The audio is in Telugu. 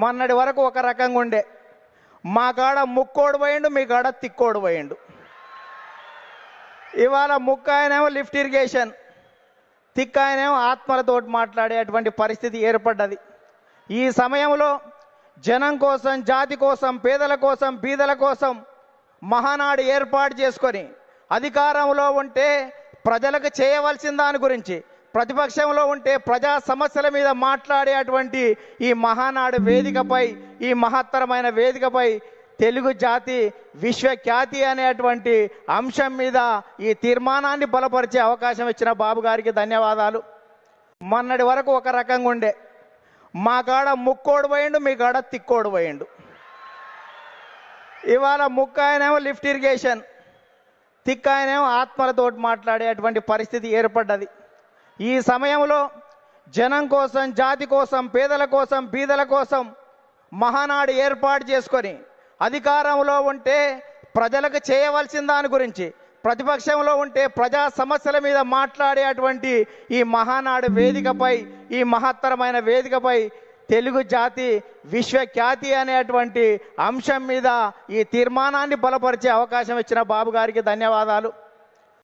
మొన్నటి వరకు ఒక రకంగా ఉండే, మా కాడ ముక్కోడు పోయిండు, మీ కాడ తిక్కోడు పోయిండు. ఇవాళ ముక్క ఆయనేమో లిఫ్ట్ ఇరిగేషన్, తిక్క ఆయనేమో ఆత్మలతోటి మాట్లాడేటువంటి పరిస్థితి ఏర్పడ్డది. ఈ సమయంలో జనం కోసం, జాతి కోసం, పేదల కోసం, బీదల కోసం మహానాడు ఏర్పాటు చేసుకొని అధికారంలో ఉంటే ప్రజలకు చేయవలసిన దాని గురించి, ప్రతిపక్షంలో ఉంటే ప్రజా సమస్యల మీద మాట్లాడేటువంటి ఈ మహానాడు వేదికపై, ఈ మహత్తరమైన వేదికపై తెలుగు జాతి విశ్వఖ్యాతి అనేటువంటి అంశం మీద ఈ తీర్మానాన్ని బలపరిచే అవకాశం ఇచ్చిన బాబు గారికి ధన్యవాదాలు. మొన్నటి వరకు ఒక రకంగా ఉండే, మా కాడ ముక్కోడు పోయిండు, మీ కాడ తిక్కోడు పోయిండు. ఇవాళ ముక్క ఆయనేమో లిఫ్ట్ ఇరిగేషన్, తిక్క ఆయనేమో ఆత్మలతోటి మాట్లాడేటువంటి పరిస్థితి ఏర్పడ్డది. ఈ సమయంలో జనం కోసం, జాతి కోసం, పేదల కోసం, బీదల కోసం మహానాడు ఏర్పాటు చేసుకొని అధికారంలో ఉంటే ప్రజలకు చేయవలసిన దాని గురించి, ప్రతిపక్షంలో ఉంటే ప్రజా సమస్యల మీద మాట్లాడేటువంటి ఈ మహానాడు వేదికపై, ఈ మహత్తరమైన వేదికపై తెలుగు జాతి విశ్వఖ్యాతి అనేటువంటి అంశం మీద ఈ తీర్మానాన్ని బలపరిచే అవకాశం ఇచ్చిన బాబు గారికి ధన్యవాదాలు.